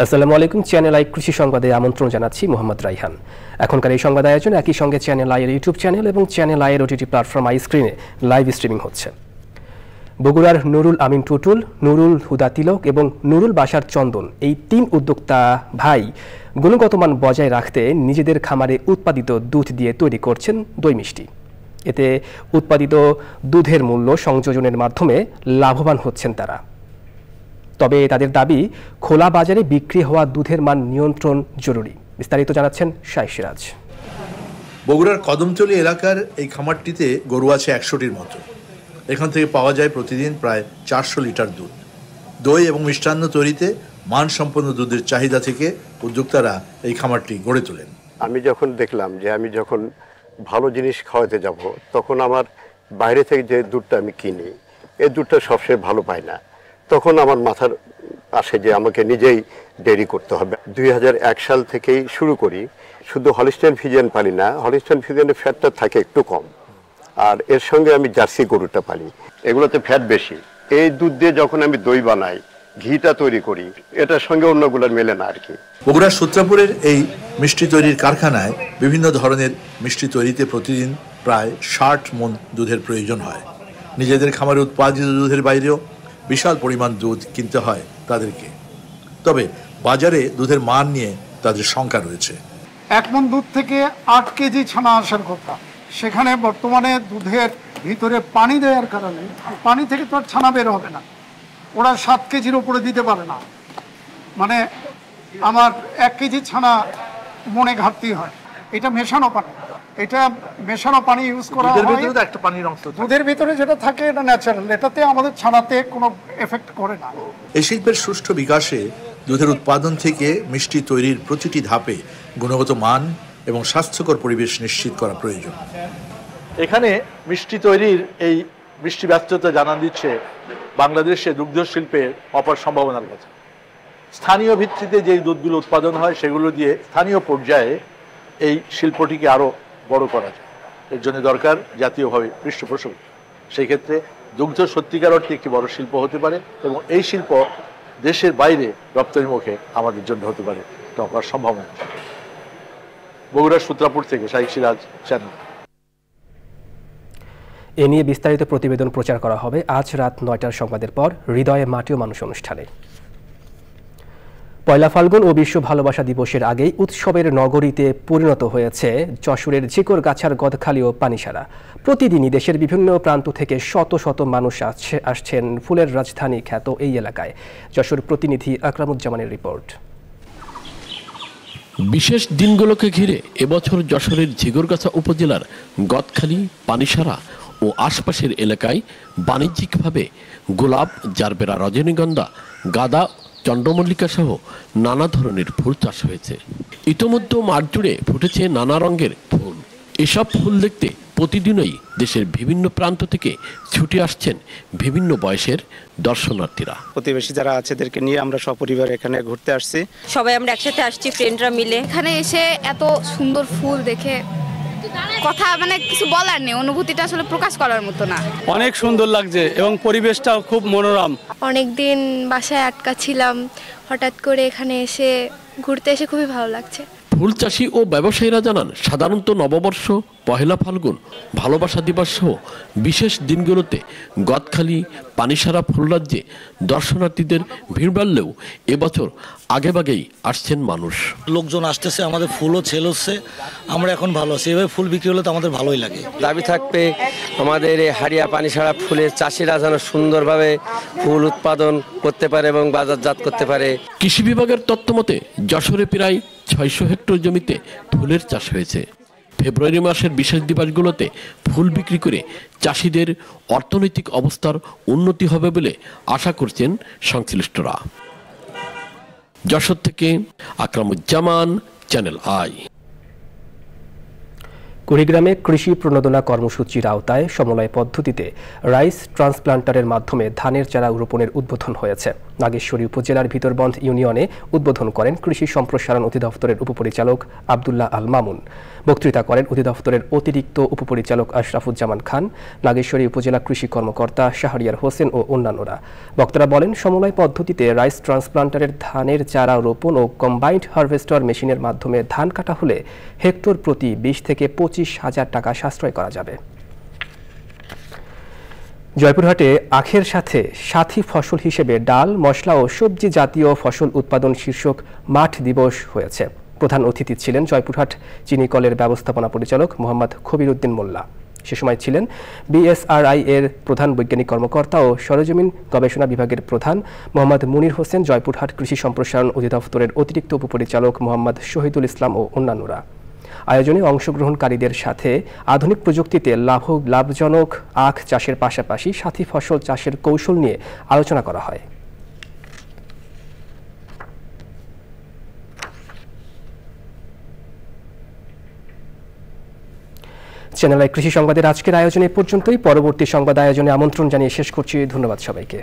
আসসালামু আলাইকুম। Channel I কৃষি সংবাদে আমন্ত্রণ জানাচ্ছি মোহাম্মদ রাইহান। এখনকার এই সংবাদ আয়োজন একই সঙ্গে চ্যানেল আইয়ের ইউটিউব চ্যানেল এবং চ্যানেল আইয়ের ওটিটি প্ল্যাটফর্ম আই স্ক্রিনে লাইভ স্ট্রিমিং হচ্ছে। বগুড়ার নুরুল আমিন টুটুল, নুরুল হুদা তিলক এবং নুরুল বাশার চন্দন এই ৩ উদ্যোক্তা ভাই গুণগত মান বজায় রাখতে নিজেদের খামারে উৎপাদিত দুধ দিয়ে তৈরি করছেন দই মিষ্টি। এতে উৎপাদিত দুধের মূল্য সংযোজনের মাধ্যমে লাভবান হচ্ছেন তারা। তবে তাদের দাবি, খোলা বাজারে বিক্রি হওয়া দুধের মান নিয়ন্ত্রণ জরুরি। বিস্তারিত জানাচ্ছেন শাইখ সিরাজ। বগুড়ার কদমতলী এলাকার এই খামারটিতে গরু আছে ১০০টির মতো। এখান থেকে পাওয়া যায় প্রতিদিন প্রায় ৪০০ লিটার দুধ। দই এবং মিষ্টান্ন তৈরিতে মানসম্পন্ন দুধের চাহিদা থেকে উদ্যোক্তারা এই খামারটি গড়ে তোলেন। আমি যখন দেখলাম যে আমি যখন ভালো জিনিস খাওয়াতে যাব, তখন আমার বাইরে থেকে যে দুধটা আমি কিনি, এই দুধটা সবসময় ভালো পাই না। তখন আমার মাথার আসে যে আমাকে নিজেই ডেয়ারি করতে হবে। ২০০১ সাল থেকেই শুরু করি। শুধু হলিস্টাইন ফ্রিজিয়ান পালি না, হলিস্টাইন ফ্রিজিয়ানের ফ্যাটটা থাকে একটু কম, আর এর সঙ্গে আমি জার্সি গরুটা পালি, এগুলোতে ফ্যাট বেশি। এই দুধ দিয়ে যখন আমি দই বানাই, ঘিটা তৈরি করি, এটার সঙ্গে অন্যগুলোর মেলে না আর কি। বগুড়ার সূত্রাপুরের এই মিষ্টি তৈরির কারখানায় বিভিন্ন ধরনের মিষ্টি তৈরিতে প্রতিদিন প্রায় ৬০ মণ দুধের প্রয়োজন হয়। নিজেদের খামারে উৎপাদিত দুধের বাইরেও বিশাল পরিমাণ দুধ কিনতে হয় তাদেরকে। তবে বাজারে দুধের মান নিয়ে তাদের শঙ্কা রয়েছে। ১ মণ দুধ থেকে ৮ কেজি ছানা আসার কথা, সেখানে বর্তমানে দুধের ভিতরে পানি দেওয়ার কারণে পানি থেকে তো আর ছানা বের হবে না। ওরা ৭ কেজির ওপরে দিতে পারে না। মানে আমার ১ কেজি ছানা মনে ঘাটতি হয়। এটা মেশানো পানি, এটা মেশানো পানি ইউজ করা হয়। দুধের ভিতরে যেটা থাকে এটা ন্যাচারাল, এটাতে আমাদের ছানাতে কোনো এফেক্ট করে না। এই শিল্পের সুষ্ঠু বিকাশে দুধের উৎপাদন থেকে মিষ্টি তৈরির প্রতিটি ধাপে গুণগত মান এবং স্বাস্থ্যকর পরিবেশ নিশ্চিত করা প্রয়োজন। এখানে মিষ্টি তৈরির এই মিষ্টি ব্যস্ততা জানান দিচ্ছে বাংলাদেশে দুগ্ধ শিল্পের অপার সম্ভাবনার কথা। স্থানীয় ভিত্তিতে যে দুধগুলো উৎপাদন হয় সেগুলো দিয়ে স্থানীয় পর্যায়ে এই শিল্পটিকে আরও বড় করা যায়। এর জন্য দরকার জাতীয়ভাবে পৃষ্ঠপোষক। সেই ক্ষেত্রে দুগ্ধ সত্যিকার অর্থে একটি বড় শিল্প হতে পারে এবং এই শিল্প দেশের বাইরে রপ্তানি মুখে আমাদের জন্য হতে পারে, হওয়ার সম্ভাবনা। বগুড়ার সূত্রাপুর থেকে শাইখ সিরাজ, চ্যানেল। এ নিয়ে বিস্তারিত প্রতিবেদন প্রচার করা হবে আজ রাত ৯টার সংবাদের পর হৃদয়ে মাটিও মানুষ অনুষ্ঠানে। পয়লা ফাল্গুন ও বিশ্ব ভালোবাসা দিবসের আগেই উৎসবের নগরীতে পরিণত হয়েছে যশোরের ঝিকরগাছার গদখালি ও পানিসারা। প্রতিদিনই দেশের বিভিন্ন প্রান্ত থেকে শত শত মানুষ আসছেন ফুলের রাজধানী খ্যাত এই এলাকায়। যশোর প্রতিনিধি আকরামুজ্জামানের রিপোর্ট। বিশেষ দিনগুলোকে ঘিরে এবছর যশোরের ঝিকরগাছা উপজেলার গদখালি, পানিসারা ও আশপাশের এলাকায় বাণিজ্যিকভাবে গোলাপ, জারবেরা, রজনীগন্ধা, গাঁদা, চন্দ্রমল্লিকা সহ নানা ধরনের ফুল চাষ হয়েছে। ইতোমধ্যে মাঠ জুড়ে ফুটেছে নানা রঙের ফুল। এসব ফুল দেখতে প্রতিদিনই দেশের বিভিন্ন প্রান্ত থেকে ছুটে আসছেন বিভিন্ন বয়সের দর্শনার্থীরা। প্রতিবেশী যারা আছে এদেরকে নিয়ে আমরা সপরিবার এখানে ঘুরতে আসছি। সবাই আমরা একসাথে আসছি, ফ্রেন্ডরা মিলে। এখানে এসে এত সুন্দর ফুল দেখে কথা মানে কিছু বলার নেই, অনুভূতিটা আসলে প্রকাশ করার মতো না। অনেক সুন্দর লাগছে এবং পরিবেশটাও খুব মনোরম। অনেকদিন বাসায় আটকা ছিলাম, হঠাৎ করে এখানে এসে ঘুরতে এসে খুবই ভালো লাগছে। ফুল চাষি ও ব্যবসায়ীরা জানান, সাধারণত নববর্ষ, পহেলা ফাল্গুন, ভালোবাসা দিবস সহ বিশেষ দিনগুলোতে গদখালি, পানিসারা ফুলরাজ্যে দর্শনার্থীদের ভিড় বাড়লেও এবছর আগেভাগেই আসছেন মানুষ। লোকজন আসতেছে, আমাদের ফুলও সেল হচ্ছে, আমরা এখন ভালো আছি। এভাবে ফুল বিক্রি হলে তো আমাদের ভালোই লাগে। দাবি থাকবে আমাদের এই হাড়িয়া পানিসারা ফুলের চাষিরা যেন সুন্দরভাবে ফুল উৎপাদন করতে পারে এবং বাজারজাত করতে পারে। কৃষি বিভাগের তথ্য মতে যশোরে প্রায় ৬০০ হেক্টর জমিতে ফুলের চাষ হয়েছে। ফেব্রুয়ারি মাসের বিশেষ দিবসগুলোতে ফুল বিক্রি করে চাষিদের অর্থনৈতিক অবস্থার উন্নতি হবে বলে আশা করছেন সংশ্লিষ্টরা। যশোর থেকে আকরামুজ্জামান, চ্যানেল আই। কুড়িগ্রামে কৃষি প্রণোদনা কর্মসূচির আওতায় সমলয় পদ্ধতিতে রাইস ট্রান্সপ্লান্টারের মাধ্যমে ধানের চারা রোপণের উদ্বোধন হয়েছে। নাগেশ্বরী উপজেলার ভিতরবন্ধ ইউনিয়নে উদ্বোধন করেন কৃষি সম্প্রসারণ অধিদপ্তরের উপপরিচালক আব্দুল্লাহ আল মামুন। বক্তৃতা করেন অধিদপ্তরের অতিরিক্ত উপপরিচালক আশরাফুজ্জামান খান, নাগেশ্বরী উপজেলা কৃষি কর্মকর্তা শাহরিয়ার হোসেন ও অন্যান্যরা। বক্তারা বলেন, সমলয় পদ্ধতিতে রাইস ট্রান্সপ্লান্টারের ধানের চারা রোপণ ও কম্বাইন্ড হারভেস্টার মেশিনের মাধ্যমে ধান কাটা হলে হেক্টর প্রতি 20 থেকে 25,000 টাকা সাশ্রয় করা যাবে। জয়পুরহাটে আখের সাথে সাথী ফসল হিসেবে ডাল, মশলা ও সবজি জাতীয় ফসল উৎপাদন শীর্ষক মাঠ দিবস হয়েছে। প্রধান অতিথি ছিলেন জয়পুরহাট চিনিকলের ব্যবস্থাপনা পরিচালক মোহাম্মদ খবির উদ্দিন মোল্লা। সে সময় ছিলেন বিএসআরআই এর প্রধান বৈজ্ঞানিক কর্মকর্তা ও সরেজমিন গবেষণা বিভাগের প্রধান মোহাম্মদ মুনির হোসেন, জয়পুরহাট কৃষি সম্প্রসারণ অধিদপ্তরের অতিরিক্ত উপপরিচালক মোহাম্মদ শহীদুল ইসলাম ও অন্যান্যরা। আয়োজনে অংশগ্রহণকারীদের সাথে আধুনিক প্রযুক্তিতে লাভজনক আখ চাষের পাশাপাশি সাথী ফসল চাষের কৌশল নিয়ে আলোচনা করা হয়। চ্যানেল আই কৃষি সংবাদের আজকের আয়োজনে পর্যন্তই। পরবর্তী সংবাদ আয়োজনে আমন্ত্রণ জানিয়ে শেষ করছি। ধন্যবাদ সবাইকে।